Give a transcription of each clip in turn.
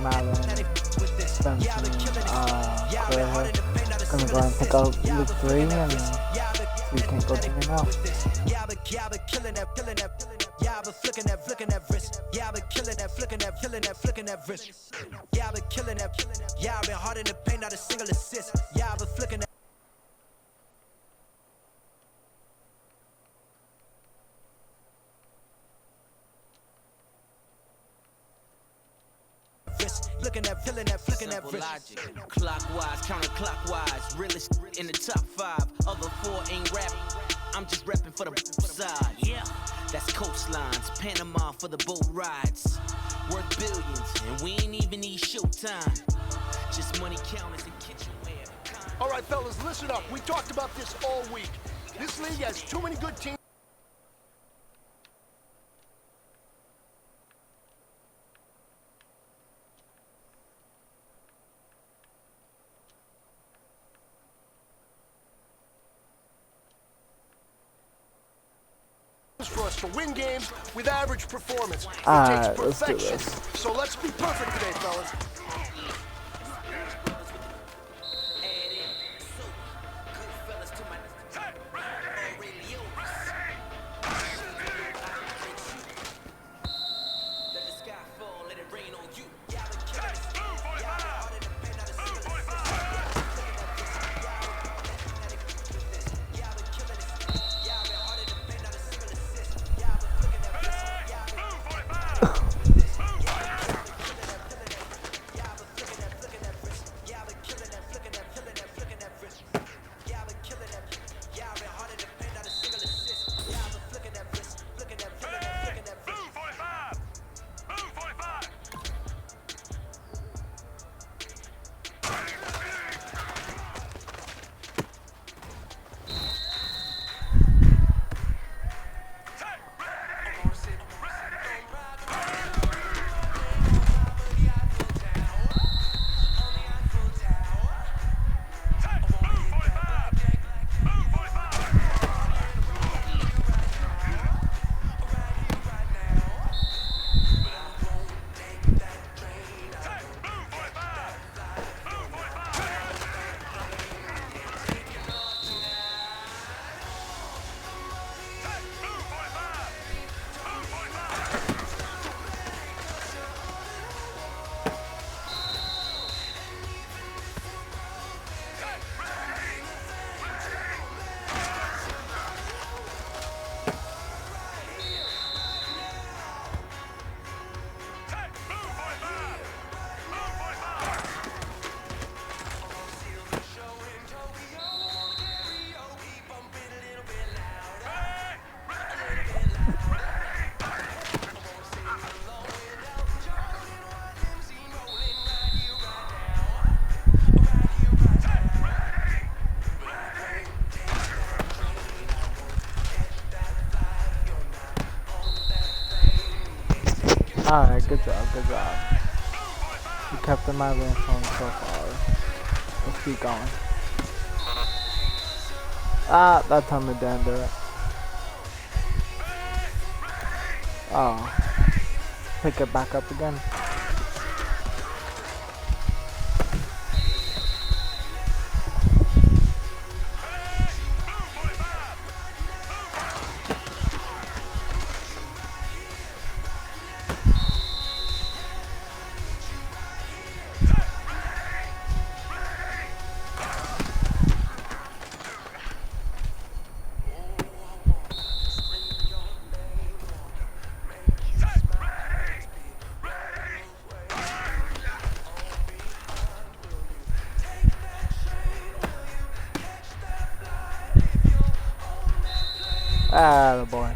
Madden, Benson, Claire here. Gonna go and pick up Luke 3 and we can go to me now. Yeah, I've been flicking that wrist. Yeah, I've been killing that, flicking that wrist. Yeah, I've been killing that. Yeah, I've been hard in the paint, not a single assist. Yeah, I've been flicking that. Looking at, feeling that, flicking that wrist. Logic. Clockwise, counterclockwise. Realest in the top 5. Other 4 ain't rapping. I'm just repping for the side. Yeah, that's coastlines. Panama for the boat rides. Worth billions, and we ain't even need showtime. Just money counters and kitchenware. All right, fellas, listen up. We talked about this all week. This league has too many good teams. For us to win games with average performance. It takes perfection. Let's do this. So let's be perfect today, fellas. Alright, good job, good job. You kept the Madden phone so far. Let's keep going. Ah, that time it didn't do it. Oh. Pick it back up again. Ah, the boy.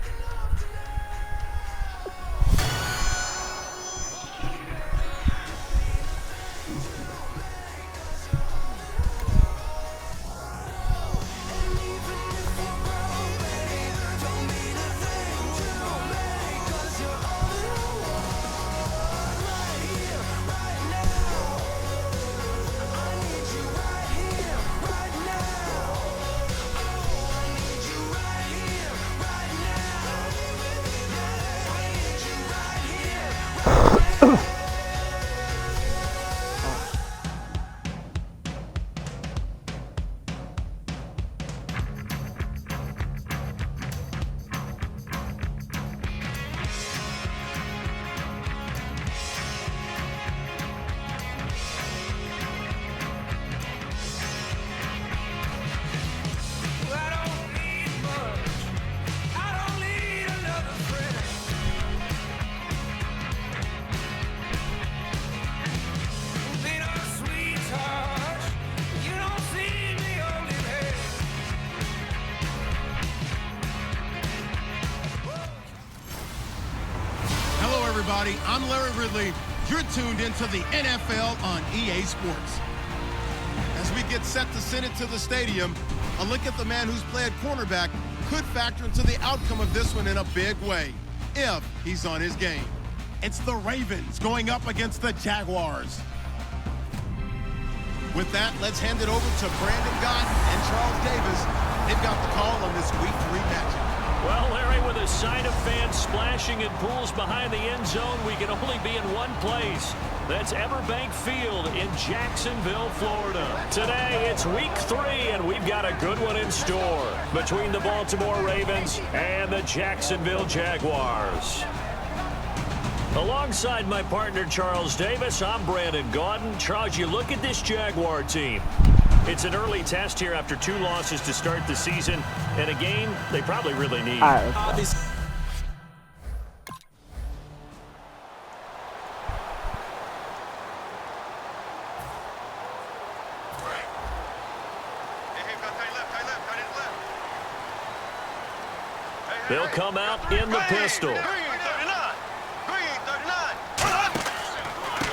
I'm Larry Ridley. You're tuned into the NFL on EA Sports. As we get set to send it to the stadium, a look at the man who's played cornerback could factor into the outcome of this one in a big way, if he's on his game. It's the Ravens going up against the Jaguars. With that, let's hand it over to Brandon Gotton and Charles Davis. They've got the call on this Week 3 matchup. Well, Larry, with a sign of fans splashing in pools behind the end zone, we can only be in one place. That's Everbank Field in Jacksonville, Florida. Today, it's Week 3, and we've got a good one in store between the Baltimore Ravens and the Jacksonville Jaguars. Alongside my partner, Charles Davis, I'm Brandon Gotton. Charles, you look at this Jaguar team. It's an early test here after 2 losses to start the season, and a game they probably really need. Alright, They'll come out in the pistol.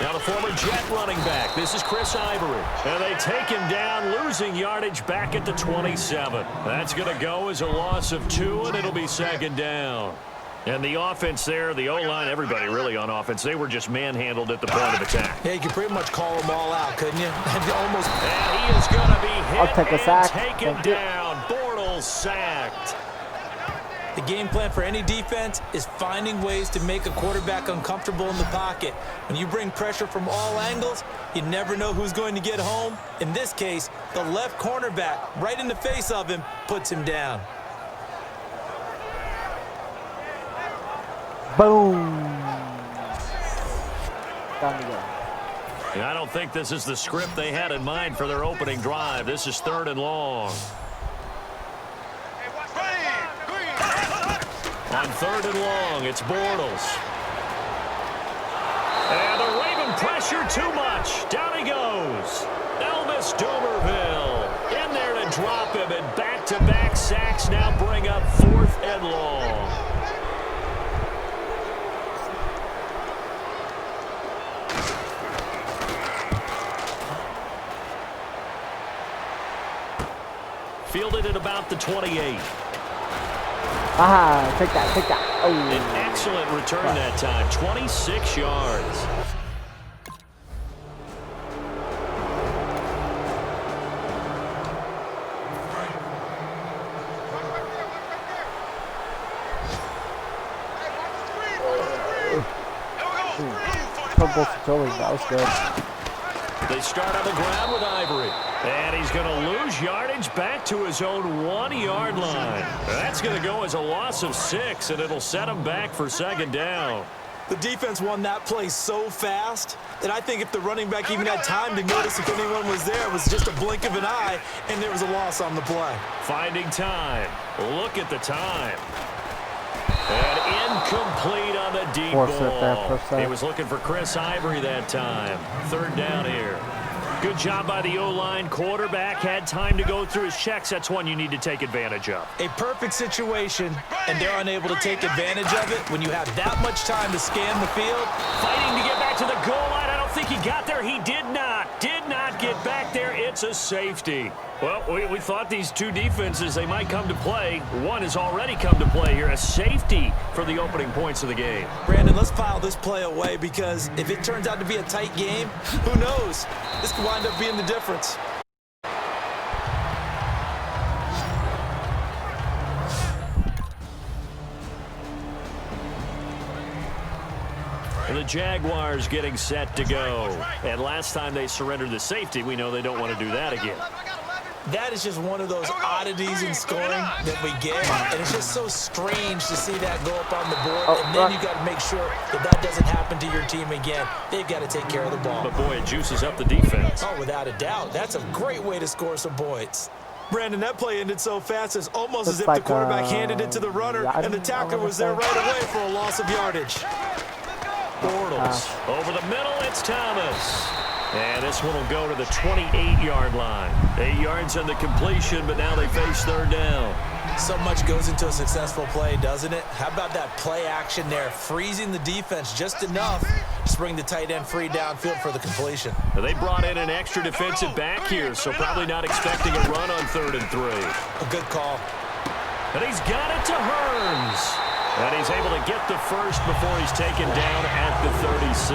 Now the former Jet running back. This is Chris Ivory. And they take him down, losing yardage back at the 27. That's going to go as a loss of 2, and it'll be second down. And the offense there, the O-line, everybody really on offense, they were just manhandled at the point of attack. Yeah, you could pretty much call them all out, couldn't you? Almost. And he is going to be hit I'll take a sack. taken down. Bortles sacked. The game plan for any defense is finding ways to make a quarterback uncomfortable in the pocket. When you bring pressure from all angles, you never know who's going to get home. In this case, the left cornerback, right in the face of him, puts him down. boom. Down to go. I don't think this is the script they had in mind for their opening drive. This is 3rd and long. On 3rd and long, it's Bortles. And the Raven pressure too much. Down he goes. Elvis Dumerville in there to drop him, and back-to-back sacks now bring up 4th and long. Fielded at about the 28. Aha, take that, take that. Oh. An excellent return that time, 26 yards. That was good. They start on the ground with Ivory. And he's going to lose yardage back to his own 1-yard line. That's going to go as a loss of 6, and it'll set him back for 2nd down. The defense won that play so fast that I think if the running back even had time to notice if anyone was there, it was just a blink of an eye, and there was a loss on the play. Finding time. Look at the time. And incomplete on the deep ball. He was looking for Chris Ivory that time. 3rd down here. Good job by the O-line. Quarterback had time to go through his checks. That's one you need to take advantage of. A perfect situation, and they're unable to take advantage of it when you have that much time to scan the field. Fighting to get back to the goal line. I don't think he got there. He did not get back there. It's a safety. Well, we thought these two defenses, they might come to play. One has already come to play here. A safety for the opening points of the game. Brandon, let's file this play away because if it turns out to be a tight game, who knows? This could wind up being the difference. And the Jaguars getting set to go. And last time they surrendered the safety, we know they don't want to do that again. That is just one of those oddities in scoring that we get, and it's just so strange to see that go up on the board, and then you got to make sure that that doesn't happen to your team again. They've got to take care of the ball. But boy, it juices up the defense. Oh, without a doubt. That's a great way to score some points. Brandon, that play ended so fast, it's almost as if the quarterback handed it to the runner, and the tackler was there right away for a loss of yardage. Bortles. Over the middle, it's Thomas. And this one will go to the 28-yard line. 8 yards on the completion, but now they face 3rd down. So much goes into a successful play, doesn't it? How about that play action there, freezing the defense just enough to bring the tight end free downfield for the completion. Now, they brought in an extra defensive back here, so probably not expecting a run on 3rd and 3. A good call. And he's got it to Hearns. And he's able to get the first before he's taken down at the 36.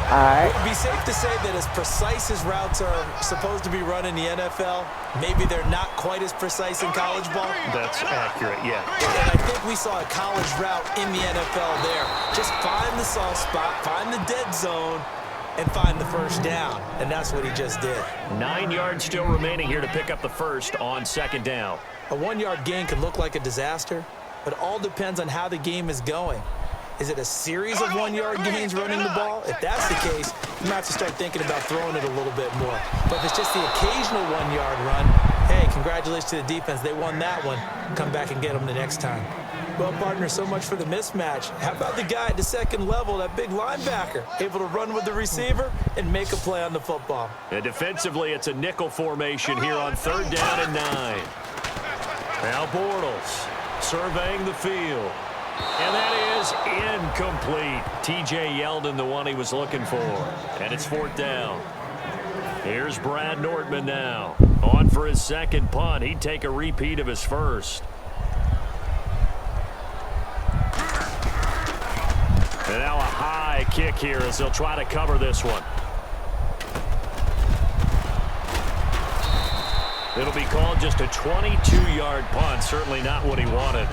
All right. It would be safe to say that as precise as routes are supposed to be run in the NFL, maybe they're not quite as precise in college ball. That's accurate, yeah. And I think we saw a college route in the NFL there. Just find the soft spot, find the dead zone, and find the first down. And that's what he just did. 9 yards still remaining here to pick up the first on 2nd down. A 1-yard gain could look like a disaster, but it all depends on how the game is going. Is it a series of 1-yard gains running the ball? If that's the case, you might have to start thinking about throwing it a little bit more. But if it's just the occasional 1-yard run, hey, congratulations to the defense. They won that one. Come back and get them the next time. Well, partner, so much for the mismatch. How about the guy at the 2nd level, that big linebacker, able to run with the receiver and make a play on the football? And defensively, it's a nickel formation here on 3rd down and 9. Now Bortles surveying the field. And that is incomplete. TJ Yeldon, the one he was looking for. And it's 4th down. Here's Brad Nortman now. On for his 2nd punt. He'd take a repeat of his first. And now a high kick here as they'll try to cover this one. It'll be called just a 22-yard punt. Certainly not what he wanted.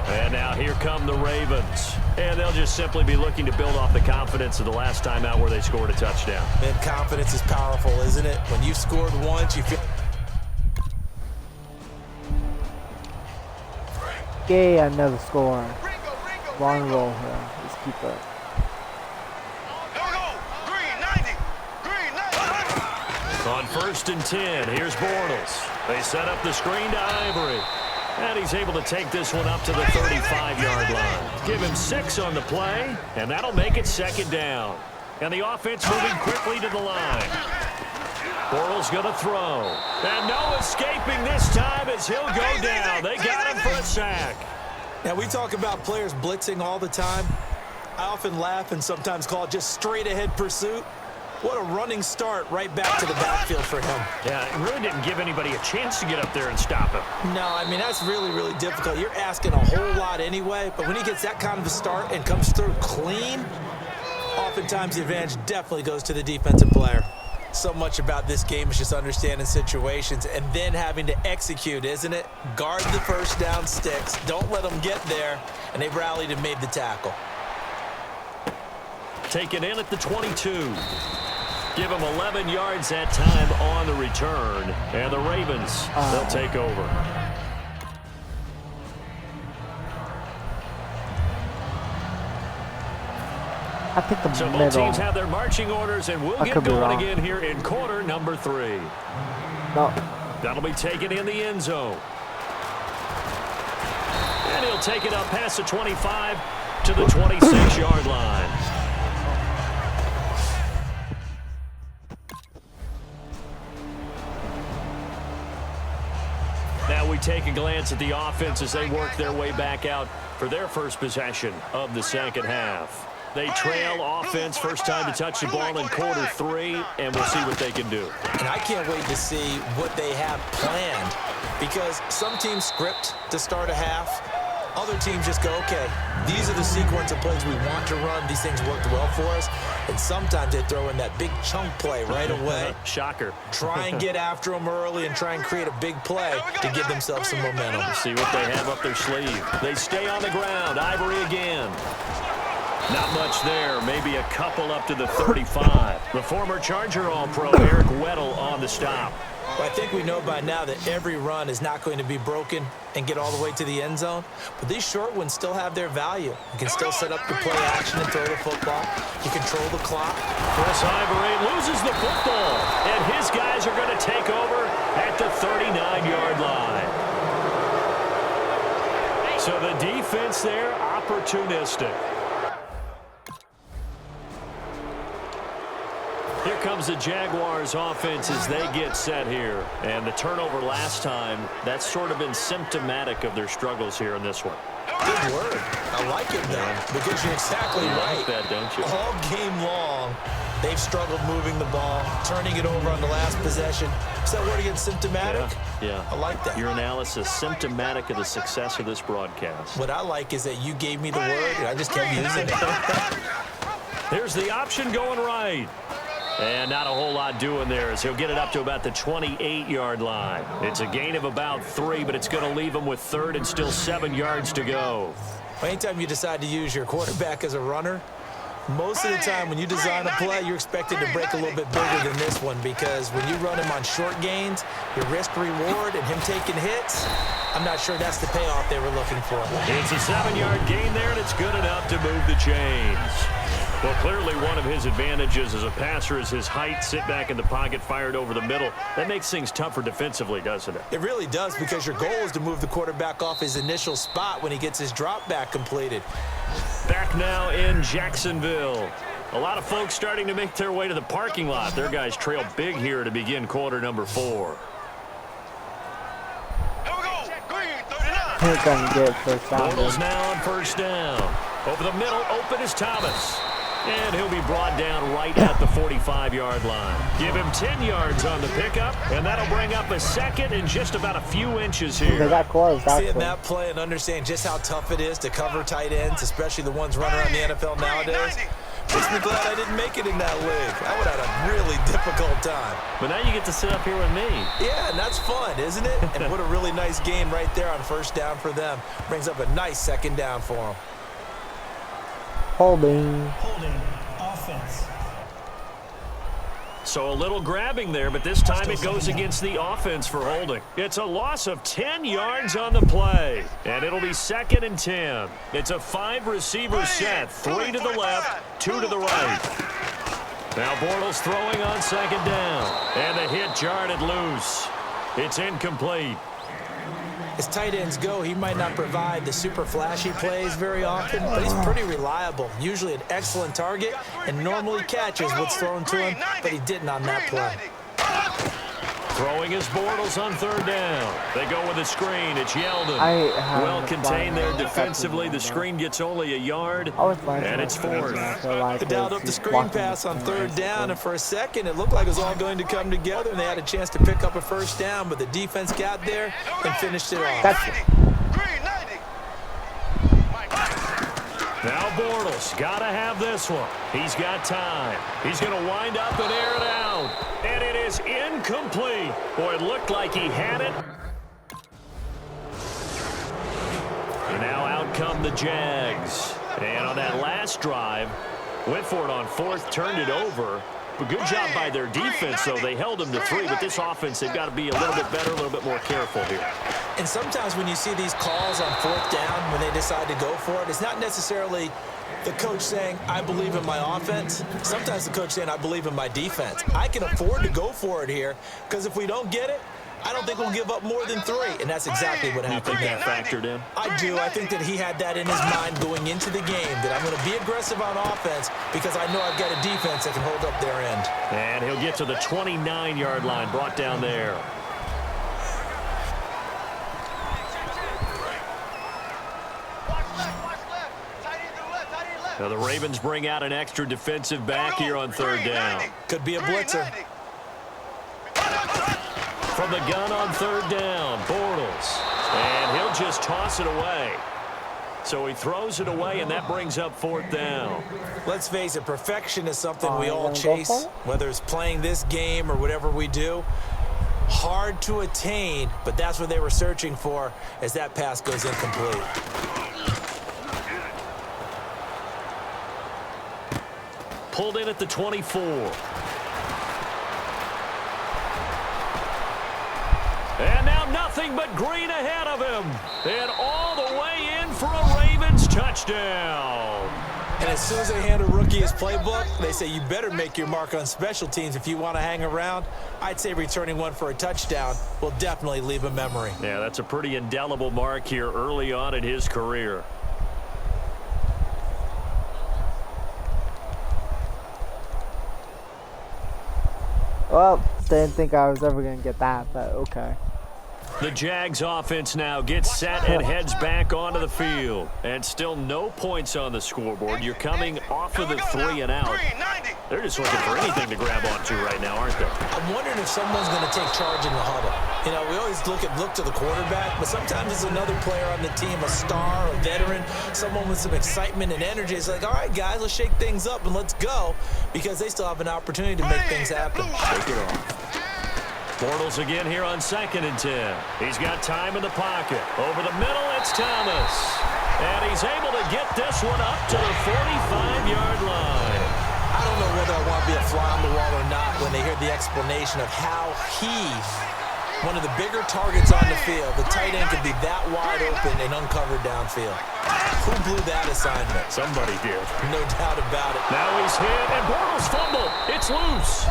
And now here come the Ravens. And they'll just simply be looking to build off the confidence of the last time out where they scored a touchdown. And confidence is powerful, isn't it? When you've scored once, you feel... Okay, another score. Long roll here. Let's keep it. On 1st and 10, here's Bortles. They set up the screen to Ivory. And he's able to take this one up to the 35-yard line. Give him 6 on the play, and that'll make it 2nd down. And the offense moving quickly to the line. Bortles going to throw. And no escaping this time as he'll go down. They got him for a sack. Now, we talk about players blitzing all the time. I often laugh and sometimes call it just straight-ahead pursuit. What a running start right back to the backfield for him. Yeah, it really didn't give anybody a chance to get up there and stop him. No, I mean, that's really, really difficult. You're asking a whole lot anyway, but when he gets that kind of a start and comes through clean, oftentimes the advantage definitely goes to the defensive player. So much about this game is just understanding situations and then having to execute, isn't it? Guard the first down sticks. Don't let them get there, and they've rallied and made the tackle. Taken in at the 22. Give him 11 yards that time on the return. And the Ravens, they'll take over. I think the So middle. both teams have their marching orders, and we'll get going again here in quarter number 3. No. That'll be taken in the end zone. And he'll take it up past the 25 to the 26-yard line. Now we take a glance at the offense as they work their way back out for their first possession of the 2nd half. They trail offense, first time to touch the ball in quarter 3, and we'll see what they can do. And I can't wait to see what they have planned, because some teams script to start a half. Other teams just go, okay, these are the sequence of plays we want to run. These things worked well for us. And sometimes they throw in that big chunk play right away. Shocker. Try and get after them early and try and create a big play to give themselves some momentum. See what they have up their sleeve. They stay on the ground. Ivory again. Not much there. Maybe a couple up to the 35. The former Charger All-Pro Eric Weddle on the stop. Well, I think we know by now that every run is not going to be broken and get all the way to the end zone. But these short ones still have their value. You can still set up the play action and throw the football. You control the clock. Chris Ivory loses the football. And his guys are going to take over at the 39-yard line. So the defense there, opportunistic. Here comes the Jaguars offense as they get set here. And the turnover last time, that's sort of been symptomatic of their struggles here in this one. Good word. I like it, though, because you're exactly right. You like that, don't you? All game long, they've struggled moving the ball, turning it over on the last possession. Is that word again, symptomatic? Yeah. I like that. Your analysis, symptomatic of the success of this broadcast. What I like is that you gave me the word, and I just kept using it. Here's the option going right. And not a whole lot doing there as he'll get it up to about the 28-yard line. It's a gain of about 3, but it's going to leave him with 3rd and still 7 yards to go. Anytime you decide to use your quarterback as a runner, most of the time when you design a play, you're expected to break a little bit bigger than this one, because when you run him on short gains, your risk-reward and him taking hits, I'm not sure that's the payoff they were looking for. It's a 7-yard gain there, and it's good enough to move the chains. Well, clearly one of his advantages as a passer is his height. Sit back in the pocket, fired over the middle. That makes things tougher defensively, doesn't it? It really does, because your goal is to move the quarterback off his initial spot when he gets his drop back completed. Back now in Jacksonville. A lot of folks starting to make their way to the parking lot. Their guys trail big here to begin quarter number 4. He's going to get first down. Bortles now on first down. Over the middle, open is Thomas. And he'll be brought down right at the 45-yard line. Give him 10 yards on the pickup, and that'll bring up a 2nd and just about a few inches here. They got close. Seeing that play and understand just how tough it is to cover tight ends, especially the ones running around the NFL nowadays, makes me glad I didn't make it in that league. I would have had a really difficult time. But now you get to sit up here with me. Yeah, and that's fun, isn't it? And what a really nice gain right there on first down for them. Brings up a nice 2nd down for them. Holding offense. So a little grabbing there, but this time it goes against the offense for holding. It's a loss of 10 yards on the play, and it'll be 2nd and 10. It's a 5-receiver set, 3 to the left, 2 to the right. Now Bortles throwing on 2nd down, and the hit jarred it loose. It's incomplete. As tight ends go, he might not provide the super flashy plays very often, but he's pretty reliable. Usually an excellent target and normally catches what's thrown to him, but he didn't on that play. Throwing his Bortles on 3rd down. They go with a screen. It's Yeldon. Well contained there defensively. The screen gets only a yard, and it's 4th. They dialed up the screen pass on 3rd down, and for a second it looked like it was all going to come together, and they had a chance to pick up a first down, but the defense got there and finished it off. Now Bortles, got to have this one. He's got time. He's going to wind up and air it out. And it is incomplete. Boy, it looked like he had it. And now out come the Jags. And on that last drive, went for it on 4th, turned it over. But good job by their defense, though. They held them to 3, but this offense, they've got to be a little bit better, a little bit more careful here. And sometimes when you see these calls on 4th down, when they decide to go for it, it's not necessarily the coach saying, I believe in my offense. Sometimes the coach saying, I believe in my defense. I can afford to go for it here, because if we don't get it, I don't think we'll give up more than 3, and that's exactly what happened. You think that factored in? I do. I think that he had that in his mind going into the game, that I'm going to be aggressive on offense because I know I've got a defense that can hold up their end. And he'll get to the 29-yard line, brought down there. Now the Ravens bring out an extra defensive back here on 3rd down. Could be a blitzer. From the gun on 3rd down, Bortles. And he'll just toss it away. So he throws it away, and that brings up 4th down. Let's face it, perfection is something we all chase, whether it's playing this game or whatever we do. Hard to attain, but that's what they were searching for as that pass goes incomplete. Pulled in at the 24. And now nothing but green ahead of him. And all the way in for a Ravens touchdown. And as soon as they hand a rookie his playbook, they say you better make your mark on special teams if you want to hang around. I'd say returning one for a touchdown will definitely leave a memory. Yeah, that's a pretty indelible mark here early on in his career. Well, didn't think I was ever going to get that, but okay. The Jags offense now gets set and heads back onto the field. And still no points on the scoreboard. You're coming off of the 3 and out. They're just looking for anything to grab onto right now, aren't they? I'm wondering if someone's going to take charge in the huddle. You know, we always look to the quarterback, but sometimes it's another player on the team, a star, a veteran, someone with some excitement and energy. It's like, all right, guys, let's shake things up and let's go, because they still have an opportunity to make things happen. Shake it off. Bortles again here on 2nd and 10. He's got time in the pocket. Over the middle, it's Thomas. And he's able to get this one up to the 45-yard line. I don't know whether I want to be a fly on the wall or not when they hear the explanation of how one of the bigger targets on the field, the tight end could be that wide open and uncovered downfield. Who blew that assignment? Somebody did. No doubt about it. Now he's hit, and Bortles fumble. It's loose.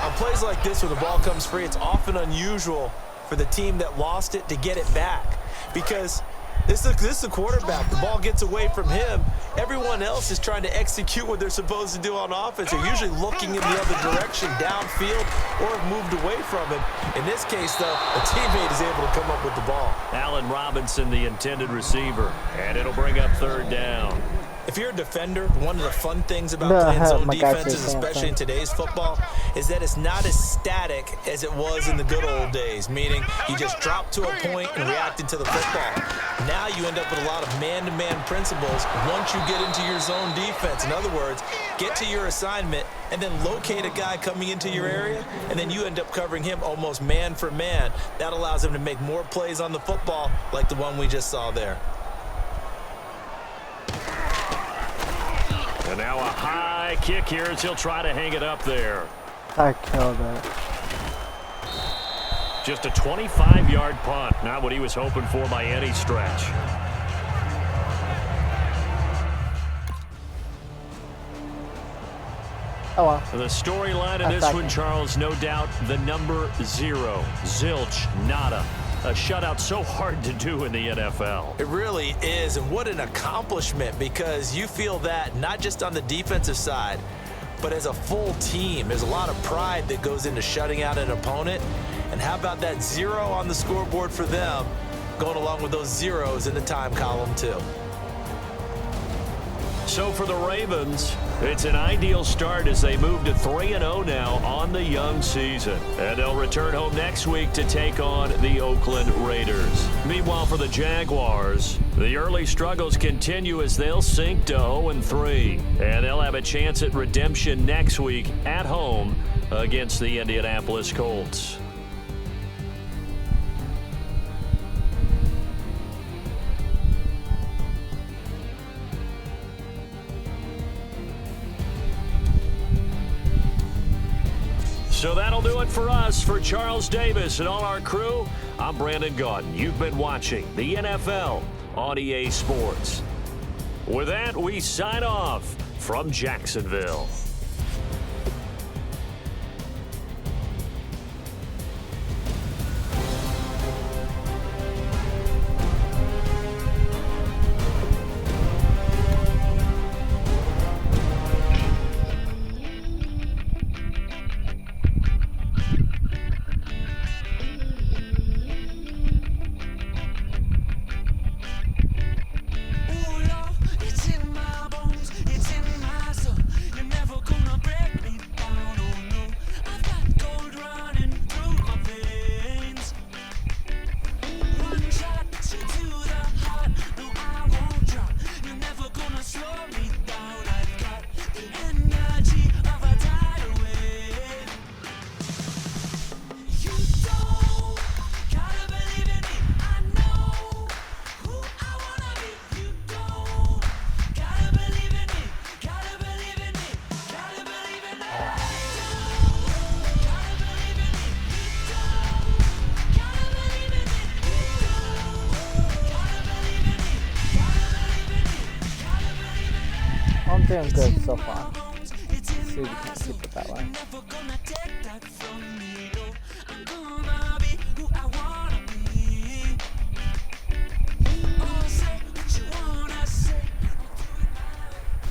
On plays like this where the ball comes free, it's often unusual for the team that lost it to get it back, because this is the quarterback. The ball gets away from him. Everyone else is trying to execute what they're supposed to do on offense. They're usually looking in the other direction, downfield, or have moved away from him. In this case, though, a teammate is able to come up with the ball. Allen Robinson, the intended receiver, and it'll bring up 3rd down. If you're a defender, one of the fun things about playing zone defenses, especially in today's football, is that it's not as static as it was in the good old days, meaning you just drop to a point and reacted to the football. Now you end up with a lot of man-to-man principles once you get into your zone defense. In other words, get to your assignment and then locate a guy coming into your area, and then you end up covering him almost man for man. That allows him to make more plays on the football like the one we just saw there. And now a high kick here as he'll try to hang it up there. I killed it. Just a 25-yard punt. Not what he was hoping for by any stretch. Oh, well. The storyline in this one, Charles, no doubt the number 0. Zilch, nada. A shutout so hard to do in the NFL. It really is, and what an accomplishment, because you feel that not just on the defensive side, but as a full team. There's a lot of pride that goes into shutting out an opponent, and how about that 0 on the scoreboard for them, going along with those zeros in the time column too. So for the Ravens, it's an ideal start as they move to 3-0 now on the young season. And they'll return home next week to take on the Oakland Raiders. Meanwhile, for the Jaguars, the early struggles continue as they'll sink to 0-3. And they'll have a chance at redemption next week at home against the Indianapolis Colts. So that'll do it for us. For Charles Davis and all our crew, I'm Brandon Gaudin. You've been watching the NFL on EA Sports. With that, we sign off from Jacksonville. I'm doing good so far. Let's see if we can keep it that way.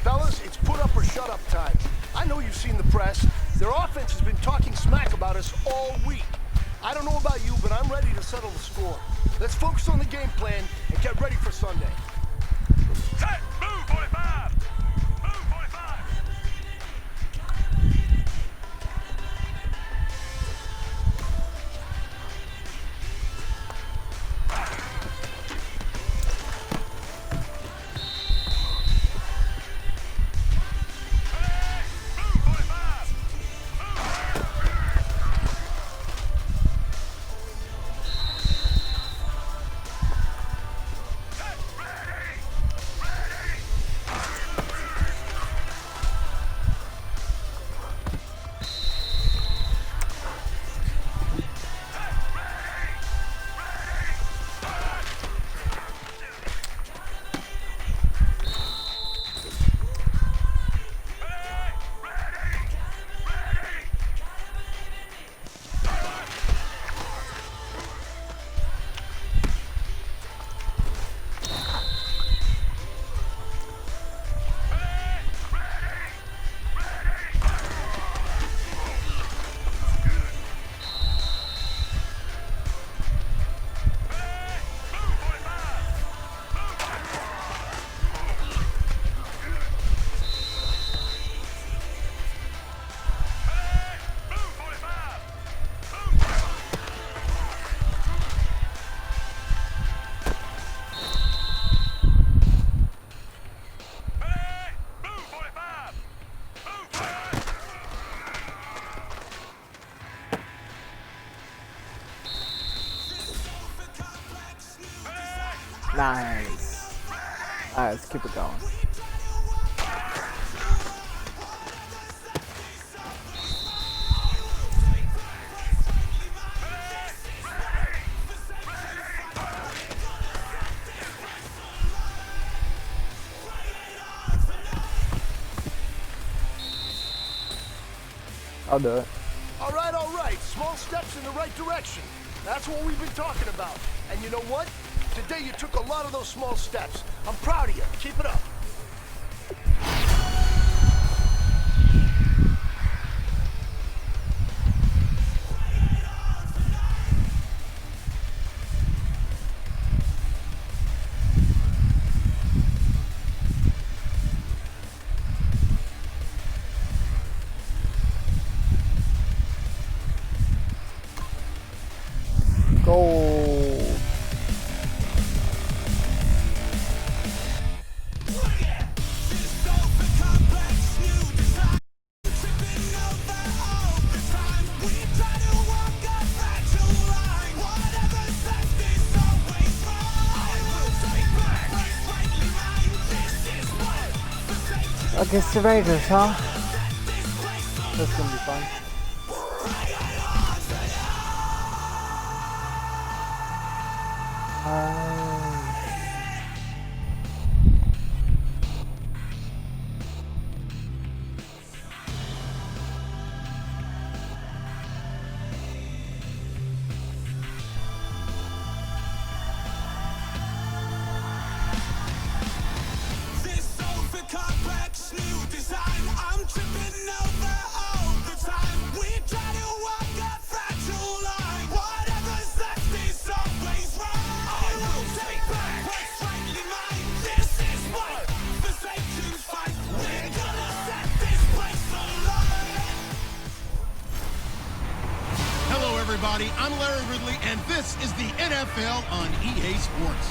Fellas, it's put up or shut up time. I know you've seen the press. Their offense has been talking smack about us all week. I don't know about you, but I'm ready to settle the score. Let's focus on the game plan and get ready for Sunday. Set, move, 45! Move, 45! Nice. Alright, let's keep it going. I'll do it. All right. Small steps in the right direction. That's what we've been talking about. And you know what? Today you took a lot of those small steps. I'm proud of you. Keep it up. Against the Raiders, huh? That's gonna be fun. Everybody, I'm Larry Ridley, and this is the NFL on EA Sports.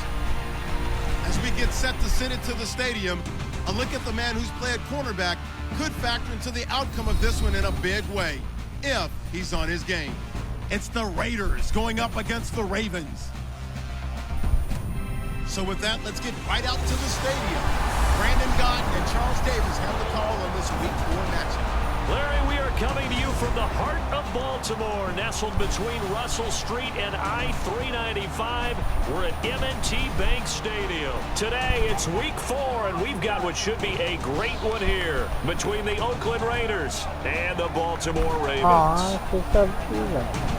As we get set to send it to the stadium, a look at the man who's played cornerback could factor into the outcome of this one in a big way, if he's on his game. It's the Raiders going up against the Ravens. So with that, let's get right out to the stadium. Brandon Gott and Charles Davis have the call on this Week 4 matchup. Larry, we are coming to you from the heart of Baltimore, nestled between Russell Street and I-395. We're at M&T Bank Stadium. Today, it's Week 4, and we've got what should be a great one here between the Oakland Raiders and the Baltimore Ravens.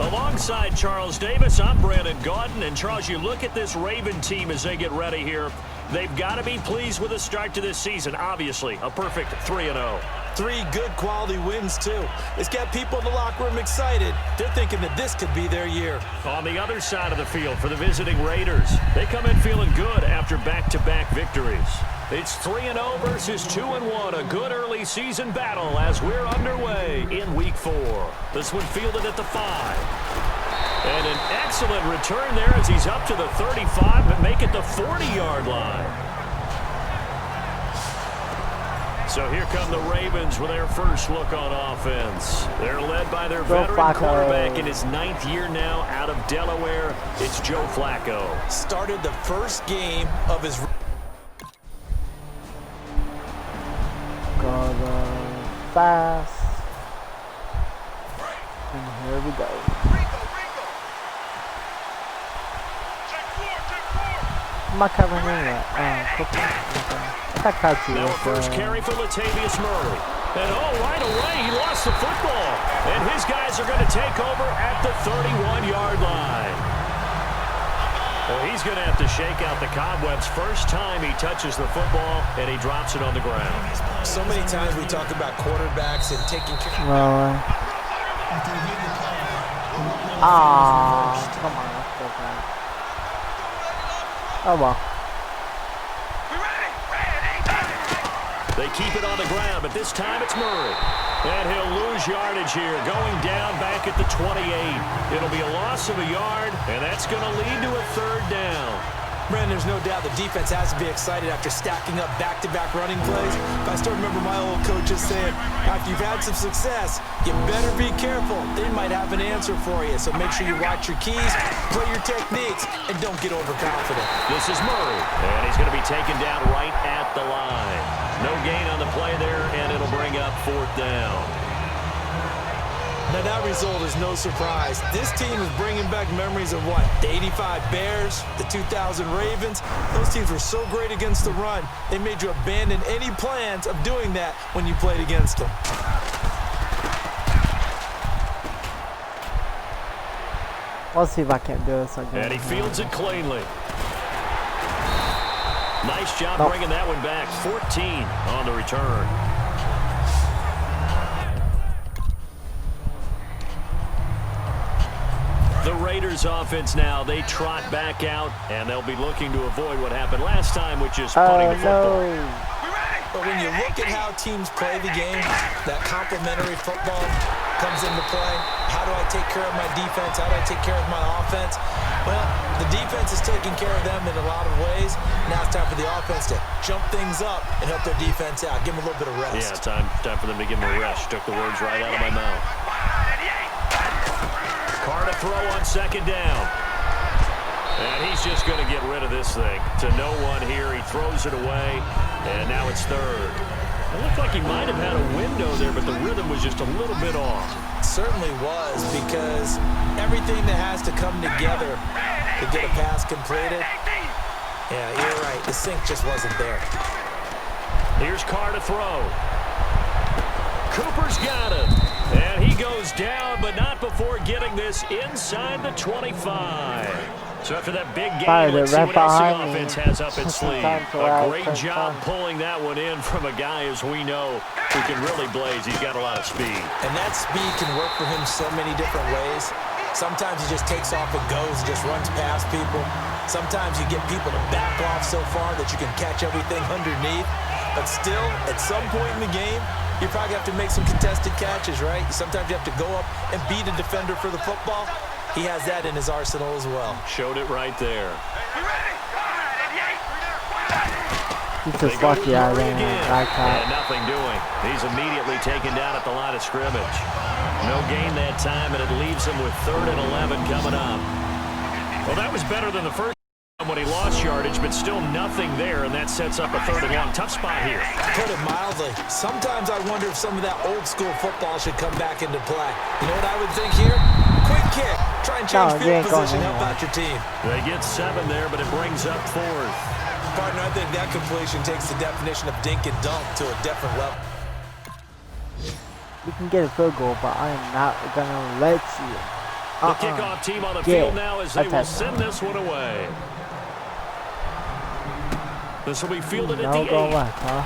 Alongside Charles Davis, I'm Brandon Gaudin. And Charles, you look at this Raven team as they get ready here. They've got to be pleased with the start to this season. Obviously, a perfect 3-0. 3 good quality wins, too. It's got people in the locker room excited. They're thinking that this could be their year. On the other side of the field for the visiting Raiders, they come in feeling good after back-to-back victories. It's 3-0 versus 2-1, a good early season battle as we're underway in Week 4. This one fielded at the 5. And an excellent return there as he's up to the 35 but make it the 40-yard line. So here come the Ravens with their first look on offense. They're led by their veteran quarterback in his 9th year now out of Delaware. It's Joe Flacco. Started the first game of his... Go fast. And here we go. My covering in Now a first carry for Latavius Murray. And right away he lost the football. And his guys are going to take over at the 31-yard line. Well, he's going to have to shake out the cobwebs first time he touches the football, and he drops it on the ground. So many times we talk about quarterbacks and taking care of... Come on. Oh, well. They keep it on the ground, but this time it's Murray. And he'll lose yardage here, going down back at the 28. It'll be a loss of a yard, and that's going to lead to a 3rd down. Brandon, there's no doubt the defense has to be excited after stacking up back-to-back running plays. But I still remember my old coaches saying, after you've had some success, you better be careful. They might have an answer for you. So make sure you watch your keys, play your techniques, and don't get overconfident. This is Murray, and he's going to be taken down right at the line. No gain on the play there, and it'll bring up 4th down. Now that result is no surprise. This team is bringing back memories of what? The 85 Bears, the 2000 Ravens. Those teams were so great against the run, they made you abandon any plans of doing that when you played against them. Let's see if I can't do this again. And he fields it cleanly. Nice job bringing that one back. 14 on the return. The Raiders offense now, they trot back out, and they'll be looking to avoid what happened last time, which is punting the football. But when you look at how teams play the game, that complementary football comes into play. How do I take care of my defense? How do I take care of my offense? Well, the defense is taking care of them in a lot of ways. Now it's time for the offense to jump things up and help their defense out. Give them a little bit of rest. Yeah, time for them to give them a rest. Took the words right out of my mouth. Carr to throw on 2nd down. And he's just going to get rid of this thing. To no one here. He throws it away. And now it's 3rd. It looked like he might have had a window there, but the rhythm was just a little bit off. It certainly was, because everything that has to come together to get a pass completed. Yeah, you're right. The sync just wasn't there. Here's Carr to throw. Cooper's got him. And he goes down, but not before getting this inside the 25. So after that big game, let's see what else the offense has up its sleeve. A great job pulling that one in from a guy, as we know, who can really blaze. He's got a lot of speed. And that speed can work for him so many different ways. Sometimes he just takes off and goes, just runs past people. Sometimes you get people to back off so far that you can catch everything underneath. But still, at some point in the game, you probably have to make some contested catches, right? Sometimes you have to go up and beat a defender for the football. He has that in his arsenal as well. Showed it right there. He's just lucky I ran and nothing doing. He's immediately taken down at the line of scrimmage. No gain that time, and it leaves him with 3rd and 11 coming up. Well, that was better than the first time when he lost yardage, but still nothing there, and that sets up a 3rd and 1. Tough spot here. Put it mildly. Sometimes I wonder if some of that old school football should come back into play. You know what I would think here? Quick kick. Try and change field position, help out your team. They get 7 there, but it brings up 4th. Partner, I think that completion takes the definition of dink and dunk to a different level. You can get a field goal, but I am not going to let you. The kickoff team on the field now as they will send this one away. This will be fielded at the 8. Left, huh?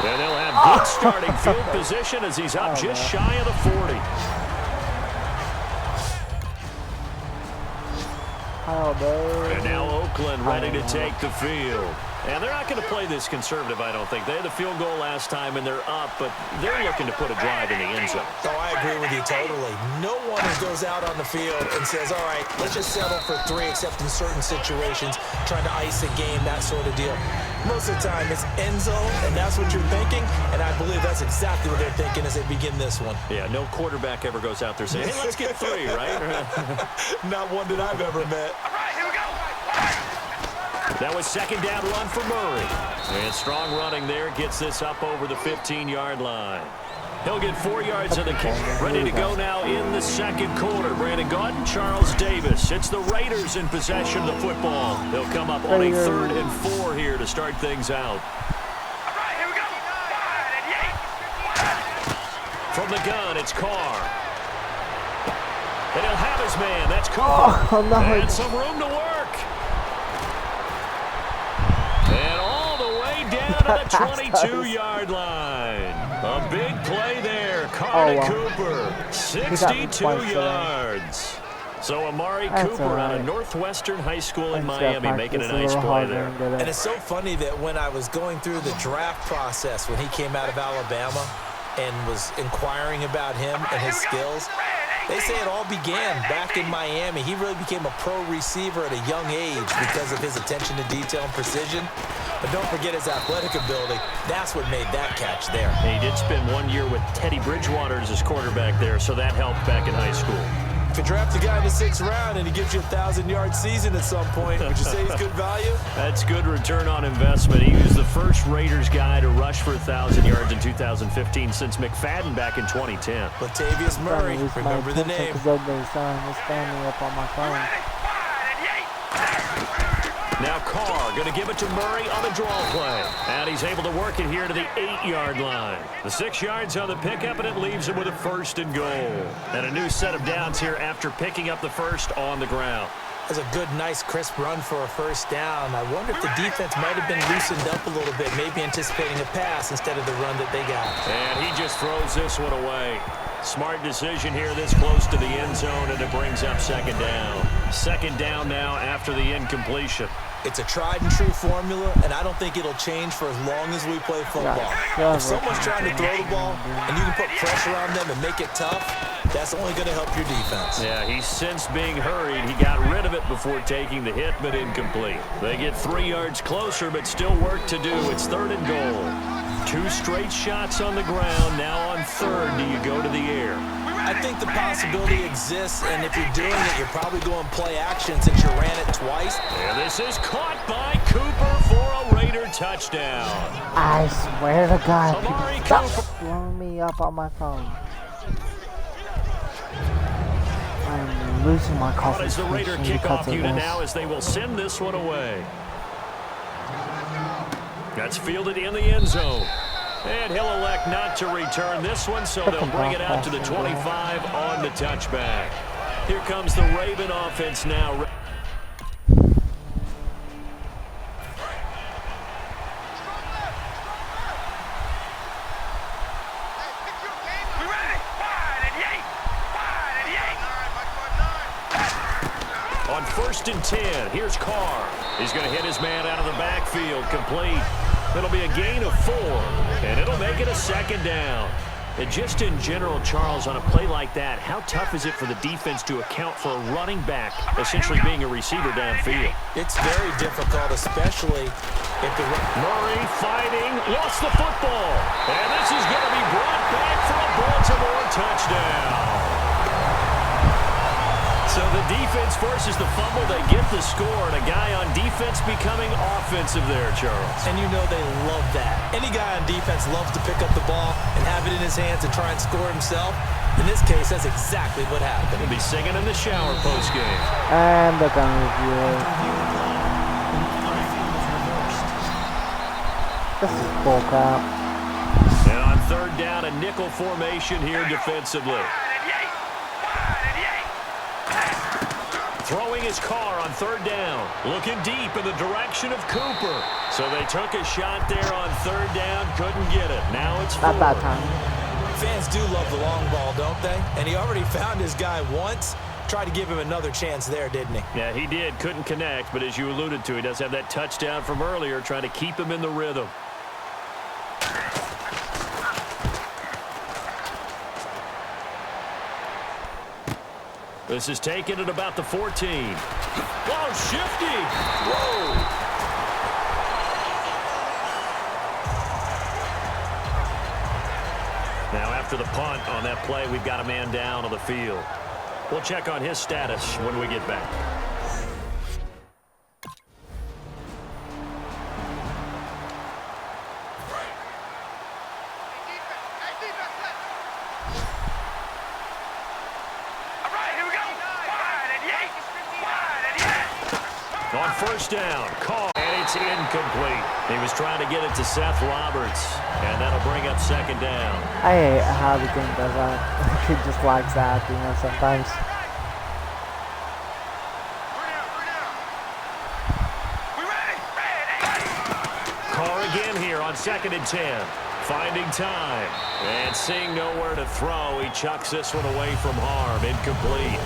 And they'll have good starting field position as he's up just shy of the 40. And now Oakland ready to take the field. And they're not going to play this conservative, I don't think. They had the field goal last time, and they're up, but they're looking to put a drive in the end zone. Oh, I agree with you totally. No one goes out on the field and says, all right, let's just settle for 3, except in certain situations, trying to ice a game, that sort of deal. Most of the time, it's end zone, and that's what you're thinking, and I believe that's exactly what they're thinking as they begin this one. Yeah, no quarterback ever goes out there saying, hey, let's get 3, right? Not one that I've ever met. All right, here we go. That was second down run for Murray. And strong running there gets this up over the 15-yard line. He'll get 4 yards of the kick. Ready to go now in the second quarter. Brandon Gaudin, Charles Davis. It's the Raiders in possession of the football. They'll come up on a 3rd and 4 here to start things out. All right, here we go. From the gun, it's Carr. And he'll have his man. That's Cooper. And some room to work. And all the way down to the 22-yard line. A big play there. Carr to Cooper. 62 yards. So Amari Cooper out of Northwestern High School in Miami making a nice play there. And it's so funny that when I was going through the draft process when he came out of Alabama and was inquiring about him and his skills, they say it all began back in Miami. He really became a pro receiver at a young age because of his attention to detail and precision. But don't forget his athletic ability. That's what made that catch there. He did spend 1 year with Teddy Bridgewater as his quarterback there, so that helped back in high school. If you draft a guy in the 6th round and he gives you a 1,000-yard season at some point, would you say he's good value? That's good return on investment. He was the first Raiders guy to rush for 1,000 yards in 2015 since McFadden back in 2010. Latavius Murray, remember the name. Now Carr going to give it to Murray on the draw play. And he's able to work it here to the 8-yard line. The 6 yards on the pickup, and it leaves him with a 1st and goal. And a new set of downs here after picking up the 1st on the ground. That's a good, nice, crisp run for a 1st down. I wonder if the defense might have been loosened up a little bit, maybe anticipating a pass instead of the run that they got. And he just throws this one away. Smart decision here this close to the end zone, and it brings up 2nd down. 2nd down now after the incompletion. It's a tried-and-true formula, and I don't think it'll change for as long as we play football. If someone's trying to throw the ball and you can put pressure on them and make it tough, that's only going to help your defense. Yeah, he's since being hurried. He got rid of it before taking the hit, but incomplete. They get 3 yards closer, but still work to do. It's 3rd and goal. 2 straight shots on the ground. Now on 3rd, do you go to the air? I think the possibility exists, and if you're doing it, you're probably going play action since you ran it twice. And this is caught by Cooper for a Raider touchdown. I swear to God, Amari stop Cooper. blowing me up on my phone. I'm losing my coffee. As the Raider kickoff unit now as they will send this one away. That's fielded in the end zone. And he'll elect not to return this one, so they'll bring it out to the 25 on the touchback. Here comes the Raven offense now. We ready? Wide and yank. Wide and yank. On 1st and 10, here's Carr. He's going to hit his man out of the backfield, complete. It'll be a gain of 4, and it'll make it a 2nd down. And just in general, Charles, on a play like that, how tough is it for the defense to account for a running back essentially being a receiver downfield? It's very difficult, especially if the Murray fighting, lost the football. And this is going to be brought back for a Baltimore touchdown. So the defense forces the fumble. They get the score, and a guy on defense becoming offensive there, Charles. And you know they love that. Any guy on defense loves to pick up the ball and have it in his hands and try and score himself. In this case, that's exactly what happened. He'll be singing in the shower post-game. And they're going to review it. This is bullcrap. And on 3rd down, a nickel formation here defensively. throwing his car on 3rd down. Looking deep in the direction of Cooper. So they took a shot there on 3rd down, couldn't get it. Now it's 4th. Not that time. Fans do love the long ball, don't they? And he already found his guy once. Tried to give him another chance there, didn't he? Yeah, he did. Couldn't connect, but as you alluded to, he does have that touchdown from earlier, trying to keep him in the rhythm. This is taken at about the 14. Oh, shifty! Whoa! Now after the punt on that play, we've got a man down on the field. We'll check on his status when we get back. On 1st down, Carr, and it's incomplete. He was trying to get it to Seth Roberts, and that'll bring up 2nd down. I hate how the game does that. It just lags out, you know, sometimes. Carr again here on 2nd and 10. Finding time. And seeing nowhere to throw, he chucks this one away from harm. Incomplete.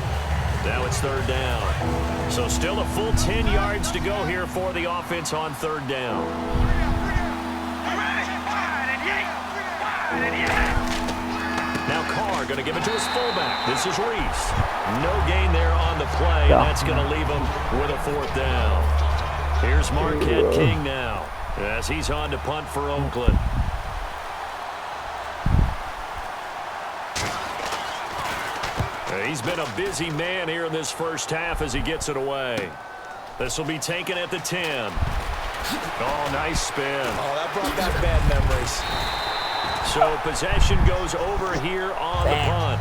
Now it's 3rd down. So still a full 10 yards to go here for the offense on 3rd down. Now Carr going to give it to his fullback. This is Reese. No gain there on the play, and that's going to leave him with a 4th down. Here's Marquette King now as he's on to punt for Oakland. He's been a busy man here in this 1st half as he gets it away. This will be taken at the 10. Oh, nice spin. Oh, that brought back bad memories. So possession goes over here on the punt.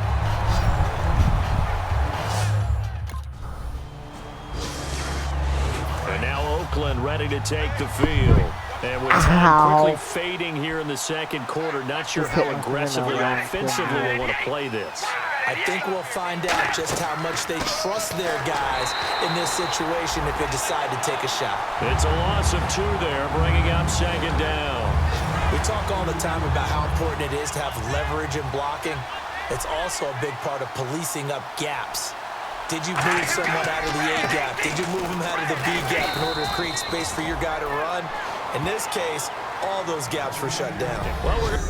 And now Oakland ready to take the field. And with time quickly fading here in the 2nd quarter, not sure how aggressively or offensively they want to play this. I think we'll find out just how much they trust their guys in this situation if they decide to take a shot. It's a loss of 2 there, bringing up 2nd down. We talk all the time about how important it is to have leverage in blocking. It's also a big part of policing up gaps. Did you move someone out of the A gap? Did you move him out of the B gap in order to create space for your guy to run? In this case, all those gaps were shut down. Well, we're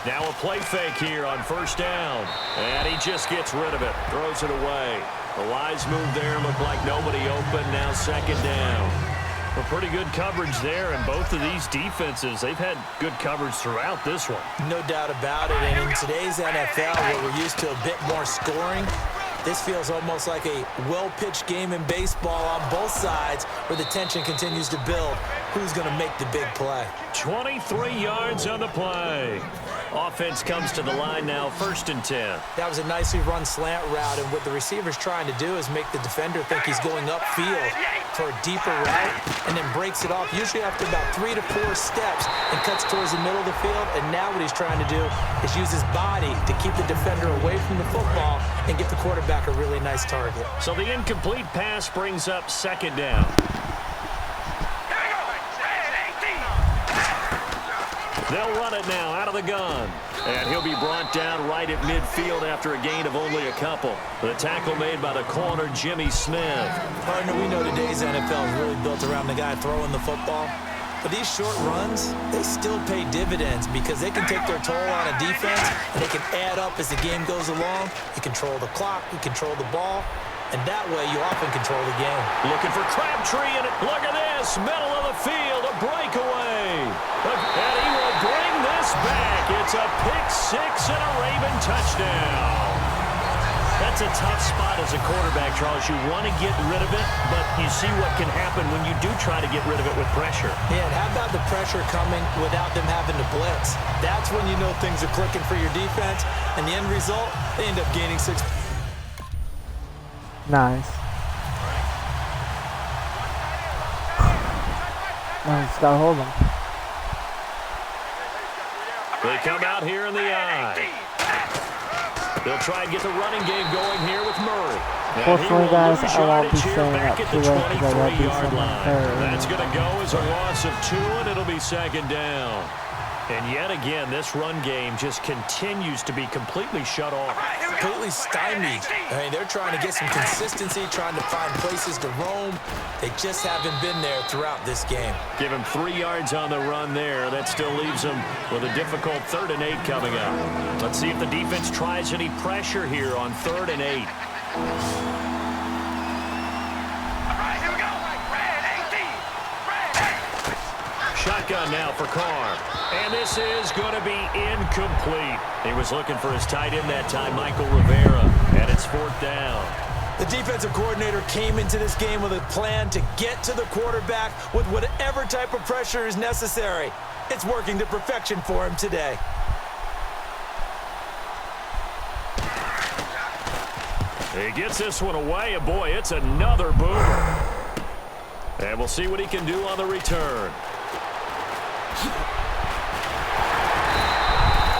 now a play fake here on 1st down. And he just gets rid of it. Throws it away. The wise move there. Looked like nobody open. Now 2nd down. Well, pretty good coverage there. And both of these defenses, they've had good coverage throughout this one. No doubt about it. And in today's NFL, where we're used to a bit more scoring, this feels almost like a well-pitched game in baseball on both sides where the tension continues to build. Who's going to make the big play? 23 yards on the play. Offense comes to the line now, 1st and 10. That was a nicely run slant route, and what the receiver's trying to do is make the defender think he's going upfield for a deeper route and then breaks it off, usually after about 3 to 4 steps, and cuts towards the middle of the field. And now what he's trying to do is use his body to keep the defender away from the football and get the quarterback a really nice target. So the incomplete pass brings up 2nd down. They'll run it now out of the gun. And he'll be brought down right at midfield after a gain of only a couple. The tackle made by the corner, Jimmy Smith. Partner, we know today's NFL is really built around the guy throwing the football. But these short runs, they still pay dividends because they can take their toll on a defense and they can add up as the game goes along. You control the clock, you control the ball, and that way you often control the game. Looking for Crabtree, and look at this, middle of the field, a breakaway. And he will bring this back. It's a pick-6 and a Raven touchdown. That's a tough spot as a quarterback, Charles. You want to get rid of it, but you see what can happen when you do try to get rid of it with pressure. Yeah, and how about the pressure coming without them having to blitz? That's when you know things are clicking for your defense, and the end result, they end up gaining 6. Nice. No, he's got to hold him. They come out here in the eye. They'll try and get the running game going here with Murray. Fortunately, guys, I won't be staying up too late because I will be something. That's going to go as a loss of 2, and it'll be second down. And yet again, this run game just continues to be completely shut off. Completely stymied. I mean, they're trying to get some consistency, trying to find places to roam. They just haven't been there throughout this game. Give him 3 yards on the run there. That still leaves him with a difficult 3rd and 8 coming up. Let's see if the defense tries any pressure here on 3rd and 8. Shotgun now for Carr. And this is going to be incomplete. He was looking for his tight end that time, Michael Rivera. And it's 4th down. The defensive coordinator came into this game with a plan to get to the quarterback with whatever type of pressure is necessary. It's working to perfection for him today. He gets this one away, and boy, it's another boomer. And we'll see what he can do on the return.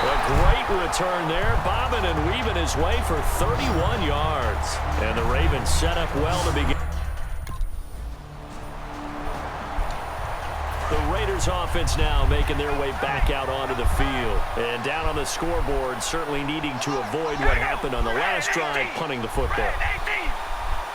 A great return there, bobbing and weaving his way for 31 yards. And the Ravens set up well to begin. The Raiders offense now making their way back out onto the field. And down on the scoreboard, certainly needing to avoid what happened on the last drive, punting the football.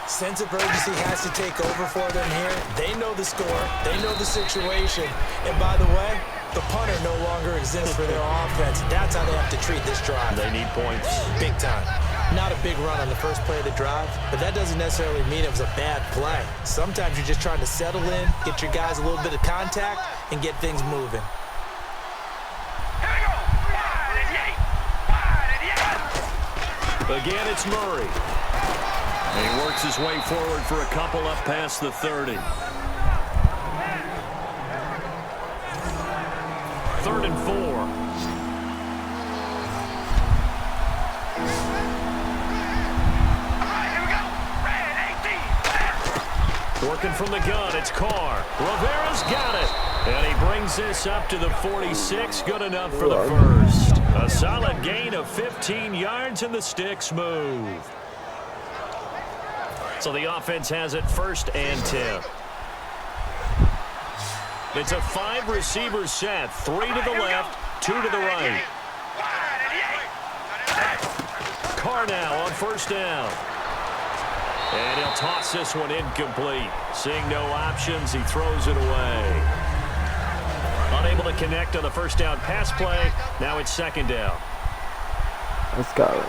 Sense of urgency has to take over for them here. They know the score. They know the situation. And by the way, the punter no longer exists for their offense. That's how they have to treat this drive. They need points. Big time. Not a big run on the first play of the drive, but that doesn't necessarily mean it was a bad play. Sometimes you're just trying to settle in, get your guys a little bit of contact, and get things moving. Again, it's Murray. And he works his way forward for a couple up past the 30. 3rd and 4. Working from the gun, it's Carr. Rivera's got it. And he brings this up to the 46. Good enough for the first. A solid gain of 15 yards, and the sticks move. So the offense has it 1st and 10. It's a 5-receiver set. 3 to the left, 2 to the right. Carr now on 1st down. And he'll toss this one incomplete. Seeing no options, he throws it away. Unable to connect on the 1st down pass play. Now it's 2nd down. Let's go.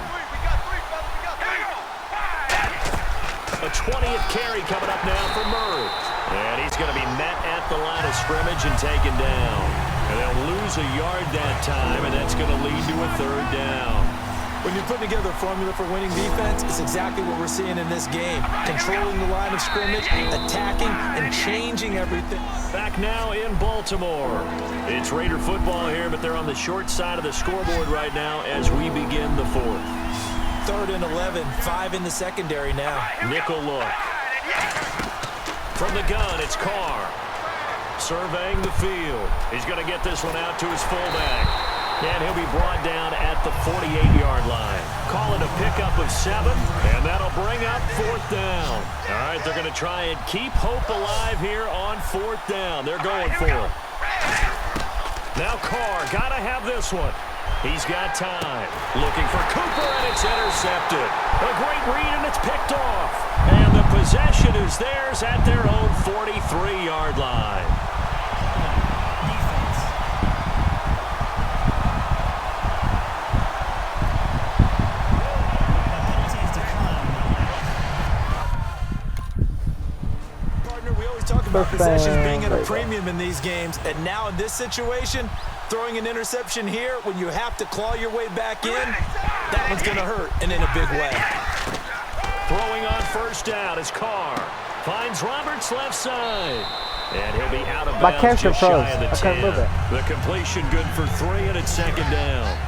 A 20th carry coming up now for Murray. And he's going to be met at the line of scrimmage and taken down. And they'll lose a yard that time, and that's going to lead to a 3rd down. When you're putting together a formula for winning defense, it's exactly what we're seeing in this game. Controlling the line of scrimmage, attacking, and changing everything. Back now in Baltimore. It's Raider football here, but they're on the short side of the scoreboard right now as we begin the 4th. 3rd and 11, 5 in the secondary now. Nickel look. From the gun, it's Carr. Surveying the field. He's going to get this one out to his fullback. And he'll be brought down at the 48-yard line. Call it a pickup of 7, and that'll bring up 4th down. All right, they're going to try and keep hope alive here on 4th down. They're going for it. Now Carr, got to have this one. He's got time. Looking for Cooper, and it's intercepted. A great read, and it's picked off. And the possession is theirs at their own 43-yard line. Possessions being at a premium in these games, and now in this situation, throwing an interception here when you have to claw your way back in, that one's going to hurt, and in a big way. Throwing on 1st down is Carr. Finds Roberts left side. And he'll be out of bounds just shy of the 10. The completion good for 3, and it's 2nd down.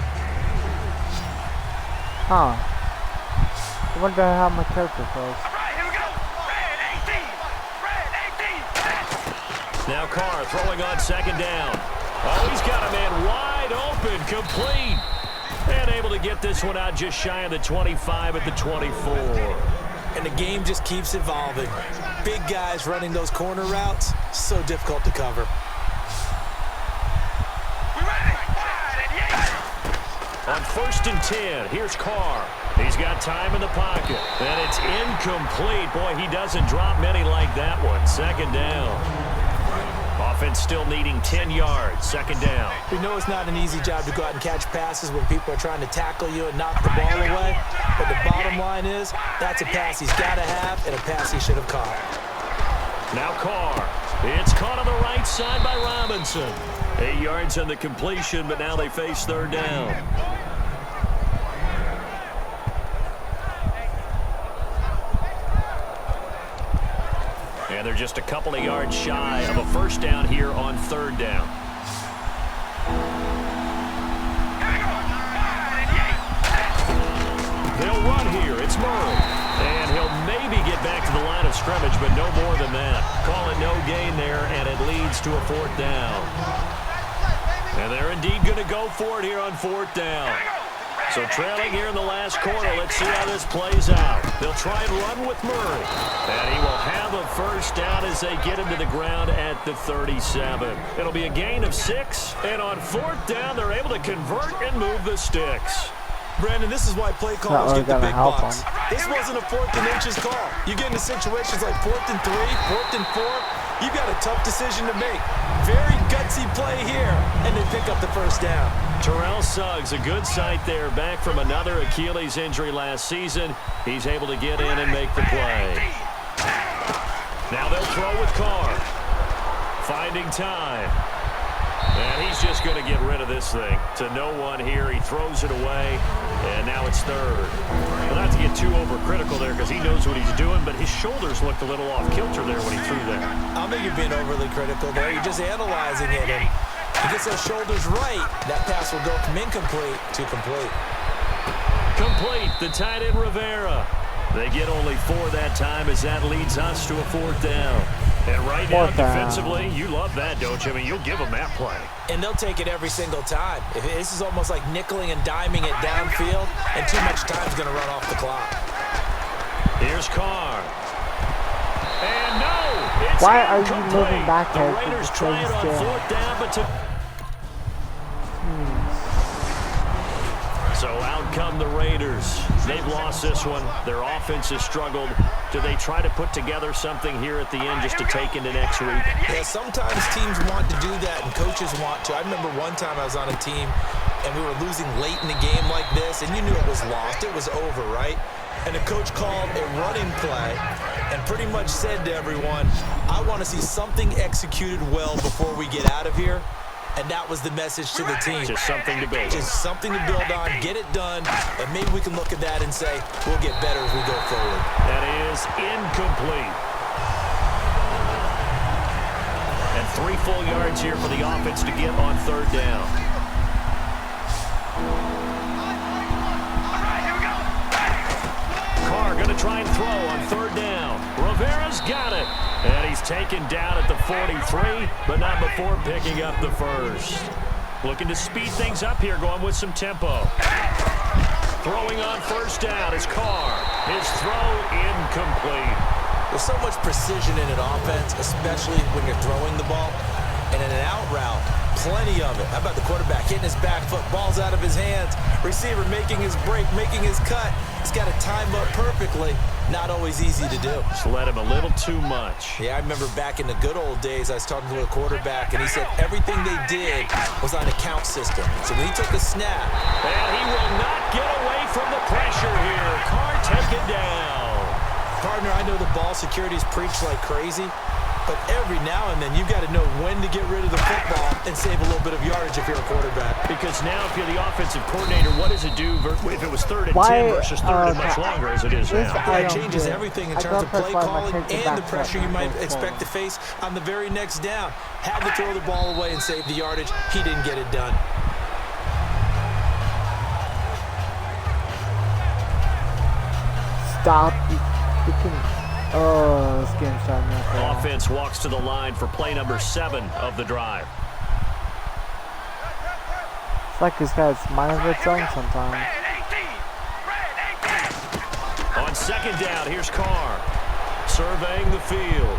I wonder how my character froze. Now Carr throwing on second down. Oh, he's got a man wide open, complete. And able to get this one out just shy of the 25 at the 24. And the game just keeps evolving. Big guys running those corner routes, so difficult to cover. On 1st and 10, here's Carr. He's got time in the pocket. And it's incomplete. Boy, he doesn't drop many like that one. Second down. Offense still needing 10 yards. Second down. We know it's not an easy job to go out and catch passes when people are trying to tackle you and knock the ball away. But the bottom line is, that's a pass he's got to have and a pass he should have caught. Now Carr. It's caught on the right side by Robinson. 8 yards on the completion, but now they face third down. And they're just a couple of yards shy of a first down here on third down. They'll run here. It's Murray. And he'll maybe get back to the line of scrimmage, but no more than that. Call it no gain there, and it leads to a fourth down. And they're indeed going to go for it here on fourth down. So trailing here in the last quarter, let's see how this plays out. They'll try and run with Murray. And he will have a first down as they get him to the ground at the 37. It'll be a gain of 6. And on fourth down, they're able to convert and move the sticks. Brandon, this is why play callers get the big bucks. This wasn't a 4th and inches call. You get into situations like 4th and 3, 4th and 4. You've got a tough decision to make. Very gutsy play here, and they pick up the first down. Terrell Suggs, a good sight there, back from another Achilles injury last season. He's able to get in and make the play. Now they'll throw with Carr. Finding time. And he's just going to get rid of this thing to no one here. He throws it away, and now it's third. Well, not to get too overcritical there because he knows what he's doing, but his shoulders looked a little off kilter there when he threw that. I don't think you're being overly critical there. You're just analyzing it, and he gets those shoulders right. That pass will go from incomplete to complete. Complete, the tight end Rivera. They get only 4 that time as that leads us to a fourth down. And right now, defensively, you love that, don't you? I mean, you'll give them that play. And they'll take it every single time. This is almost like nickeling and diming it downfield, and too much time's going to run off the clock. Here's Carr. And no, it's Why are you incomplete. moving back The there? Raiders try it on fourth down, but So out come the Raiders. They've lost this one. Their offense has struggled. Do they try to put together something here at the end just to take into next week? Yeah, sometimes teams want to do that and coaches want to. I remember one time I was on a team and we were losing late in the game like this, and you knew it was lost. It was over, right? And the coach called a running play and pretty much said to everyone, I want to see something executed well before we get out of here. And that was the message to the team. Just something to build on. Just something to build on, get it done, and maybe we can look at that and say, we'll get better as we go forward. That is incomplete. And 3 full yards here for the offense to get on third down. Carr going to try and throw on third down. Rivera's got it. And he's taken down at the 43, but not before picking up the first. Looking to speed things up here, going with some tempo. Throwing on first down is Carr. His throw incomplete. There's so much precision in an offense, especially when you're throwing the ball. And in an out route, plenty of it. How about the quarterback hitting his back foot, ball's out of his hands, receiver making his break, making his cut. He's got to time up perfectly. Not always easy to do. Just let him a little too much. Yeah, I remember back in the good old days, I was talking to a quarterback, and he said everything they did was on a count system. So when he took a snap. And he will not get away from the pressure here. Carr taken down. Partner, I know the ball security is preached like crazy, but every now and then you've got to know when to get rid of the football and save a little bit of yardage if you're a quarterback. Because now if you're the offensive coordinator, what does it do if it was 3rd and 10 versus 3rd and much longer as it is now? It changes everything in terms of play calling and the pressure you might expect to face on the very next down. Had to throw the ball away and save the yardage. He didn't get it done. Stop. You can Oh, this game's starting out. Offense walks to the line for play number 7 of the drive. It's like this guy's mind of its own sometimes. On second down, here's Carr. Surveying the field.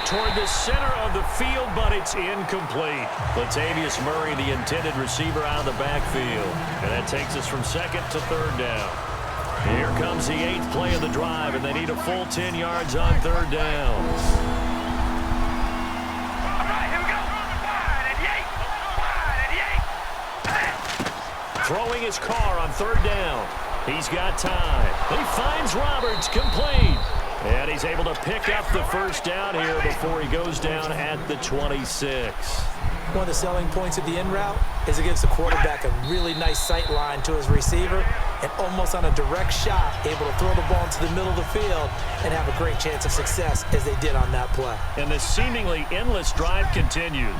Toward the center of the field, but it's incomplete. Latavius Murray, the intended receiver, out of the backfield. And that takes us from second to third down. Here comes the 8th play of the drive, and they need a full 10 yards on third down. All right, here we go. Wide and yank. Throwing his Carr on third down. He's got time. He finds Roberts, complete. And he's able to pick up the first down here before he goes down at the 26. One of the selling points of the in route is it gives the quarterback a really nice sight line to his receiver and almost on a direct shot able to throw the ball into the middle of the field and have a great chance of success as they did on that play. And the seemingly endless drive continues.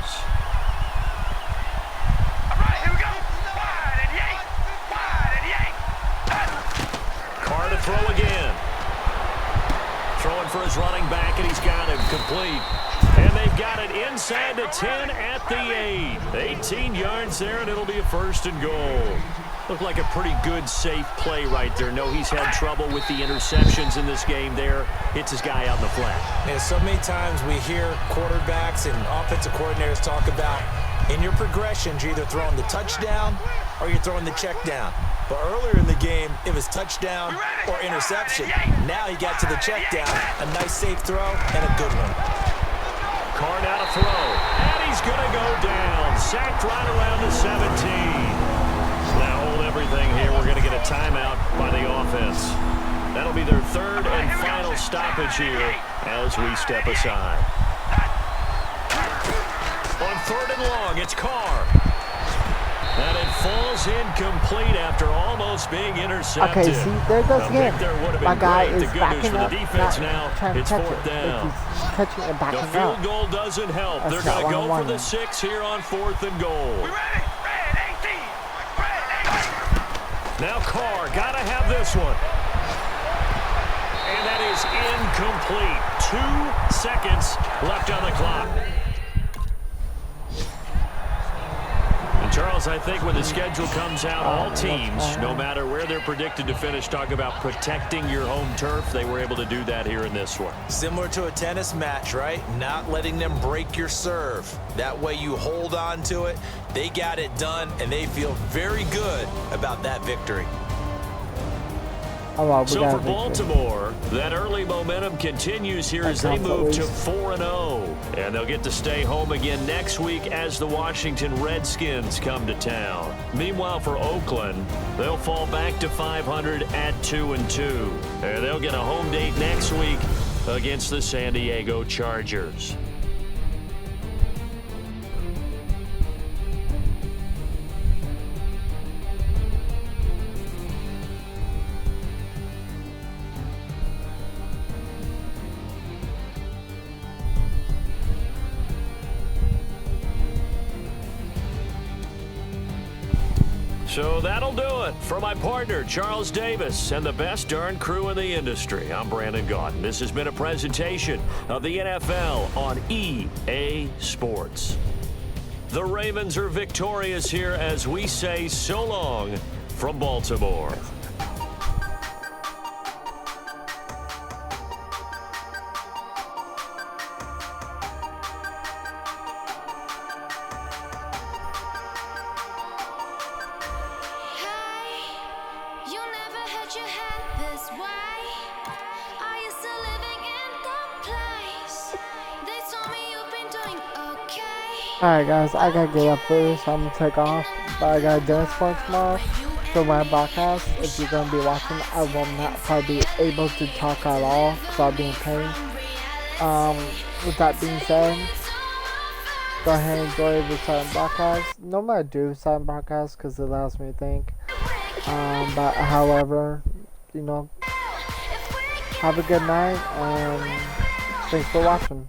All right, here we go. Wide and yank. Wide and yank. Carr to throw again. Throwing for his running back, and he's got him complete. And they've got it inside the 10 at the 8. 18 yards there, and it'll be a first and goal. Looked like a pretty good, safe play right there. No, he's had trouble with the interceptions in this game there. Hits his guy out in the flat. And so many times we hear quarterbacks and offensive coordinators talk about in your progressions, you're either throwing the touchdown or you're throwing the check down. But earlier in the game, it was touchdown or interception. Now he got to the check down, a nice safe throw, and a good one. Carr now to throw, and he's going to go down. Sacked right around the 17. Now hold everything here. We're going to get a timeout by the offense. That'll be their third and final stoppage here as we step aside. On third and long, it's Carr. And it falls incomplete after almost being intercepted. Okay, see, there goes again. My guy is backing up, now, trying to it's catch fourth it. down. Like he's catching it, backing The up. field goal doesn't help. That's They're going to go for the 1-1. 6 here on 4th and goal. We ready? Red 18. Red 18. Now Carr, got to have this one. And that is incomplete. 2 seconds left on the clock. And Charles, I think when the schedule comes out, all teams, no matter where they're predicted to finish, talk about protecting your home turf. They were able to do that here in this one. Similar to a tennis match, right? Not letting them break your serve. That way you hold on to it. They got it done, and they feel very good about that victory. So for Baltimore, that early momentum continues here as they move to 4-0. And they'll get to stay home again next week as the Washington Redskins come to town. Meanwhile, for Oakland, they'll fall back to 500 at 2-2. And they'll get a home date next week against the San Diego Chargers. So that'll do it. For my partner, Charles Davis, and the best darn crew in the industry, I'm Brandon Gaudin. This has been a presentation of the NFL on EA Sports. The Ravens are victorious here as we say so long from Baltimore. Alright guys, I gotta get up for this, so I'm gonna take off. But I got a dinner for tomorrow for my broadcast. If you're gonna be watching, I will not probably be able to talk at all because I'll be in pain. With that being said, go ahead and enjoy the silent broadcast. Normally I do silent broadcast because it allows me to think. But however, you know, have a good night and thanks for watching.